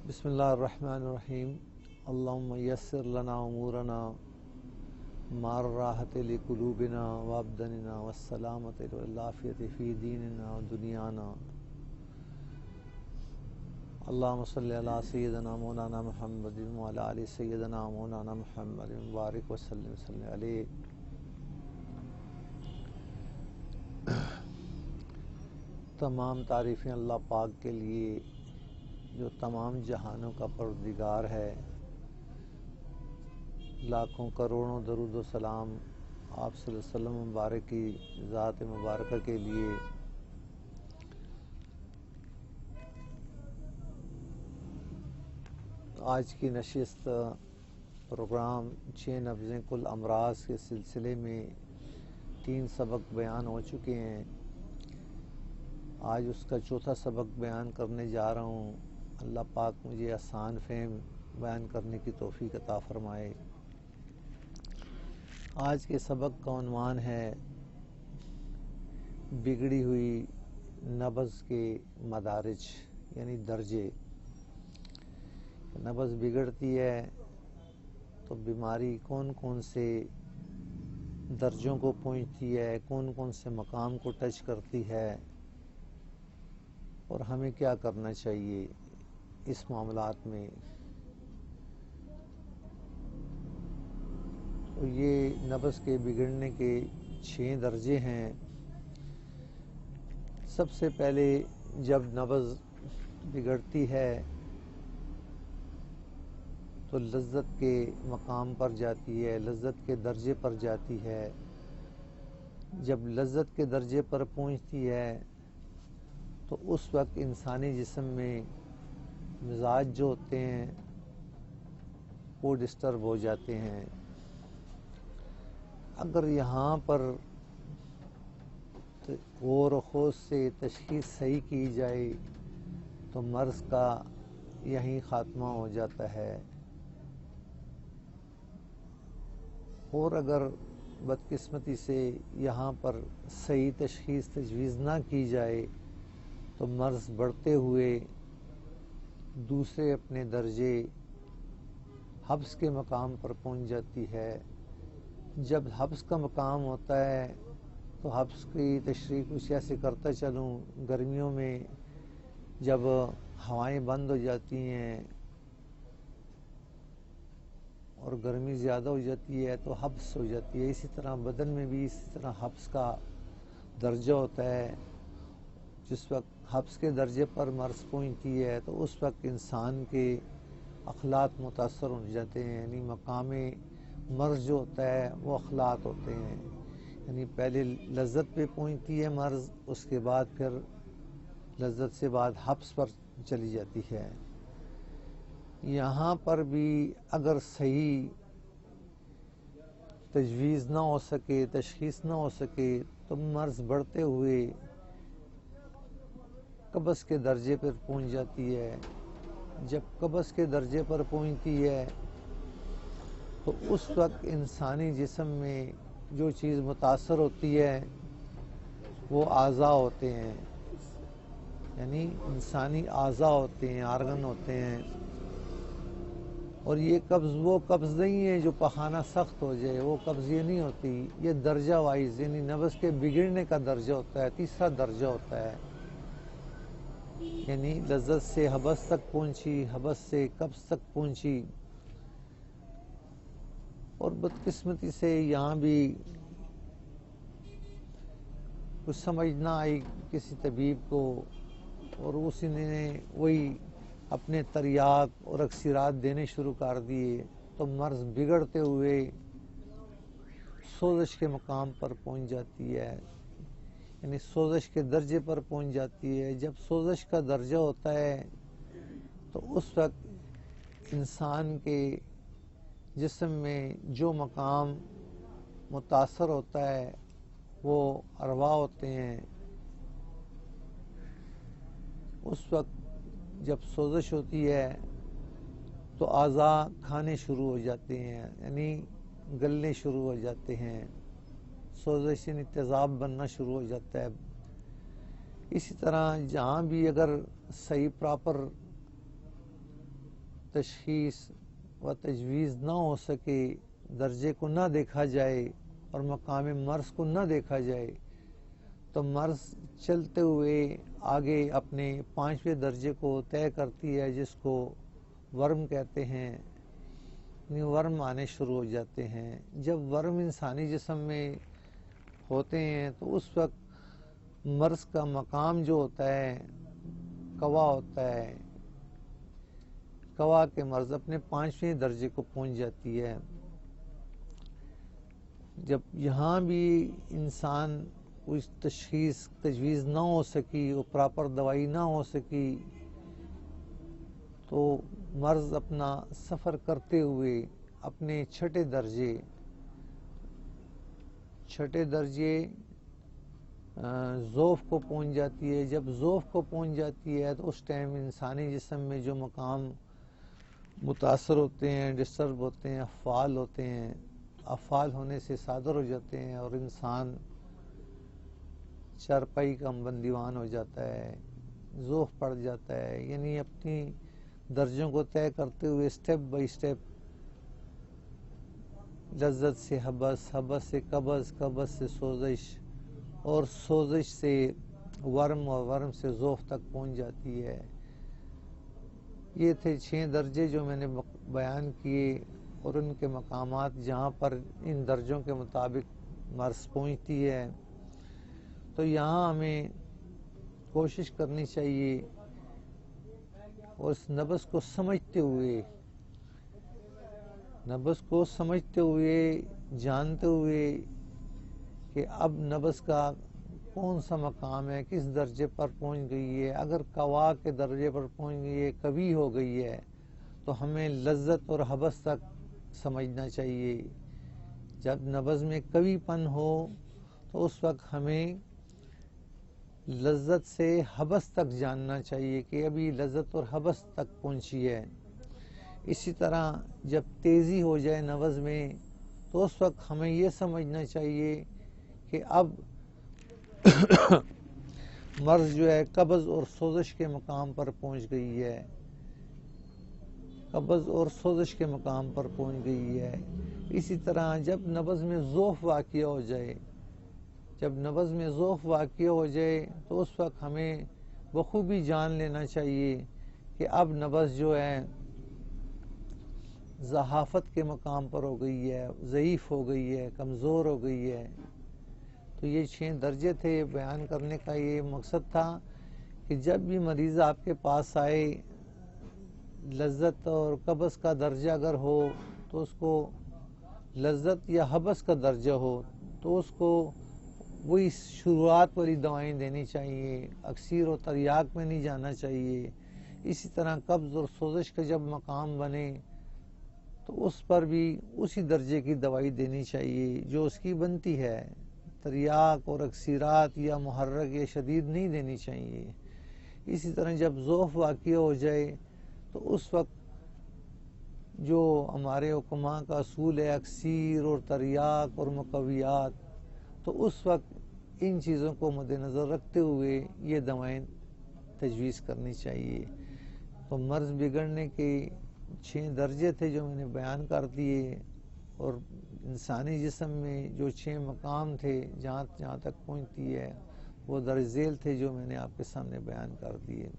بسم اللہ الرحمن الرحیم اللہم یسر لنا امورنا مع الراحۃ لقلوبنا وابداننا والسلامۃ والعافیۃ فی دیننا ودنیانا اللہم صلی علی سیدنا مولانا محمد وعلی آل سیدنا مولانا محمد مبارک وسلم علیہ۔ تمام تعریفیں اللہ پاک کے لیے جو تمام جہانوں کا پروردگار ہے۔ لاکھوں کروڑوں درود و سلام آپ صلی اللہ علیہ وسلم مبارک کی ذات مبارکہ کے لیے۔ آج کی نشست پروگرام 6 نبضیں کل امراض کے سلسلے میں 3 سبق بیان ہو چکے ہیں۔ آج اس کا چوتھا سبق بیان کرنے جا رہا ہوں۔ اللہ پاک مجھے آسان فہم بیان کرنے کی توفیق عطا فرمائے۔ آج کے سبق کا عنوان ہے بگڑی ہوئی نبض کے مدارج، یعنی درجے۔ نبض بگڑتی ہے تو بیماری کون کون سے درجوں کو پہنچتی ہے، کون کون سے مقام کو ٹچ کرتی ہے، اور ہمیں کیا کرنا چاہیے اس معاملات میں۔ تو یہ نبض کے بگڑنے کے 6 درجے ہیں۔ سب سے پہلے جب نبض بگڑتی ہے تو لذت کے مقام پر جاتی ہے، لذت کے درجے پر جاتی ہے۔ جب لذت کے درجے پر پہنچتی ہے تو اس وقت انسانی جسم میں مزاج جو ہوتے ہیں وہ ڈسٹرب ہو جاتے ہیں۔ اگر یہاں پر غور و خوض سے تشخیص صحیح کی جائے تو مرض کا یہیں خاتمہ ہو جاتا ہے، اور اگر بدقسمتی سے یہاں پر صحیح تشخیص تجویز نہ کی جائے تو مرض بڑھتے ہوئے دوسرے اپنے درجے حبس کے مقام پر پہنچ جاتی ہے۔ جب حبس کا مقام ہوتا ہے تو حبس کی تشریح کچھ ایسے کرتا چلوں۔ گرمیوں میں جب ہوائیں بند ہو جاتی ہیں اور گرمی زیادہ ہو جاتی ہے تو حبس ہو جاتی ہے۔ اسی طرح بدن میں بھی اسی طرح حبس کا درجہ ہوتا ہے۔ جس وقت حبس کے درجے پر مرض پہنچتی ہے تو اس وقت انسان کے اخلاق متاثر ہو جاتے ہیں، یعنی مقام مرض جو ہوتا ہے وہ اخلاق ہوتے ہیں۔ یعنی پہلے لذت پہ پہنچتی ہے مرض، اس کے بعد پھر لذت سے بعد حبس پر چلی جاتی ہے۔ یہاں پر بھی اگر صحیح تجویز نہ ہو سکے، تشخیص نہ ہو سکے تو مرض بڑھتے ہوئے قبض کے درجے پر پہنچ جاتی ہے۔ جب قبض کے درجے پر پہنچتی ہے تو اس وقت انسانی جسم میں جو چیز متاثر ہوتی ہے وہ اعضاء ہوتے ہیں، یعنی انسانی اعضاء ہوتے ہیں، آرگن ہوتے ہیں۔ اور یہ قبض وہ قبض نہیں ہے جو پخانہ سخت ہو جائے، وہ قبض یہ نہیں ہوتی، یہ درجہ وائز یعنی نبض کے بگڑنے کا درجہ ہوتا ہے، تیسرا درجہ ہوتا ہے۔ یعنی لذت سے حبس تک پہنچی، حبس سے قبض تک پہنچی، اور بدقسمتی سے یہاں بھی کچھ سمجھ نہ آئی کسی طبیب کو، اور اسی نے وہی اپنے تریاق اور اکسرات دینے شروع کر دیے تو مرض بگڑتے ہوئے سوزش کے مقام پر پہنچ جاتی ہے، یعنی سوزش کے درجے پر پہنچ جاتی ہے۔ جب سوزش کا درجہ ہوتا ہے تو اس وقت انسان کے جسم میں جو مقام متاثر ہوتا ہے وہ ارواح ہوتے ہیں۔ اس وقت جب سوزش ہوتی ہے تو اعضاء کھانے شروع ہو جاتے ہیں، یعنی گلنے شروع ہو جاتے ہیں، سوزش یعنی تیزاب بننا شروع ہو جاتا ہے۔ اسی طرح جہاں بھی اگر صحیح پراپر تشخیص و تجویز نہ ہو سکے، درجے کو نہ دیکھا جائے اور مقام مرض کو نہ دیکھا جائے، تو مرض چلتے ہوئے آگے اپنے 5ویں درجے کو طے کرتی ہے، جس کو ورم کہتے ہیں۔ ورم آنے شروع ہو جاتے ہیں۔ جب ورم انسانی جسم میں ہوتے ہیں تو اس وقت مرض کا مقام جو ہوتا ہے قوا ہوتا ہے، قوا کے مرض اپنے 5ویں درجے کو پہنچ جاتی ہے۔ جب یہاں بھی انسان کوئی تشخیص تجویز نہ ہو سکی، وہ پراپر دوائی نہ ہو سکی، تو مرض اپنا سفر کرتے ہوئے اپنے چھٹے درجے ضعف کو پہنچ جاتی ہے۔ جب ضعف کو پہنچ جاتی ہے تو اس ٹائم انسانی جسم میں جو مقام متاثر ہوتے ہیں، ڈسٹرب ہوتے ہیں، افعال ہوتے ہیں، افعال ہونے سے صادر ہو جاتے ہیں اور انسان چارپائی کا بندیوان ہو جاتا ہے، ضعف پڑ جاتا ہے۔ یعنی اپنی درجوں کو طے کرتے ہوئے سٹیپ بائی سٹیپ لذت سے حبس، حبس سے قبض، قبض سے سوزش اور سوزش سے ورم اور ورم سے ضعف تک پہنچ جاتی ہے۔ یہ تھے 6 درجے جو میں نے بیان کیے اور ان کے مقامات جہاں پر ان درجوں کے مطابق مرض پہنچتی ہے۔ تو یہاں ہمیں کوشش کرنی چاہیے اور اس نبض کو سمجھتے ہوئے جانتے ہوئے کہ اب نبض کا کون سا مقام ہے، کس درجے پر پہنچ گئی ہے۔ اگر قوا کے درجے پر پہنچ گئی ہے، قوی ہو گئی ہے، تو ہمیں لذت اور حبس تک سمجھنا چاہیے۔ جب نبض میں قوی پن ہو تو اس وقت ہمیں لذت سے حبس تک جاننا چاہیے کہ ابھی لذت اور حبس تک پہنچی ہے۔ اسی طرح جب تیزی ہو جائے نبض میں تو اس وقت ہمیں یہ سمجھنا چاہیے کہ اب مرض جو ہے قبض اور سوزش کے مقام پر پہنچ گئی ہے، قبض اور سوزش کے مقام پر پہنچ گئی ہے۔ اسی طرح جب نبض میں ضعف واقع ہو جائے تو اس وقت ہمیں بخوبی جان لینا چاہیے کہ اب نبض جو ہے ضعافت کے مقام پر ہو گئی ہے، ضعیف ہو گئی ہے، کمزور ہو گئی ہے۔ تو یہ 6 درجے تھے۔ بیان کرنے کا یہ مقصد تھا کہ جب بھی مریض آپ کے پاس آئے، لذت اور قبض کا درجہ اگر ہو تو اس کو لذت یا حبس کا درجہ ہو تو اس کو وہی شروعات والی دوائیں دینی چاہیے، اکسیر و تریاق میں نہیں جانا چاہیے۔ اسی طرح قبض اور سوزش کا جب مقام بنے تو اس پر بھی اسی درجے کی دوائی دینی چاہیے جو اس کی بنتی ہے۔ تریاق اور اکسیرات یا محرک یا شدید نہیں دینی چاہیے۔ اسی طرح جب ضعف واقع ہو جائے تو اس وقت جو ہمارے حکماء کا اصول ہے اکسیر اور تریاق اور مقویات، تو اس وقت ان چیزوں کو مد نظر رکھتے ہوئے یہ دوائیں تجویز کرنی چاہیے۔ تو مرض بگڑنے کے 6 درجے تھے جو میں نے بیان کر دیے، اور انسانی جسم میں جو 6 مقام تھے جہاں تک پہنچتی ہے وہ درج ذیل تھے جو میں نے آپ کے سامنے بیان کر دیے۔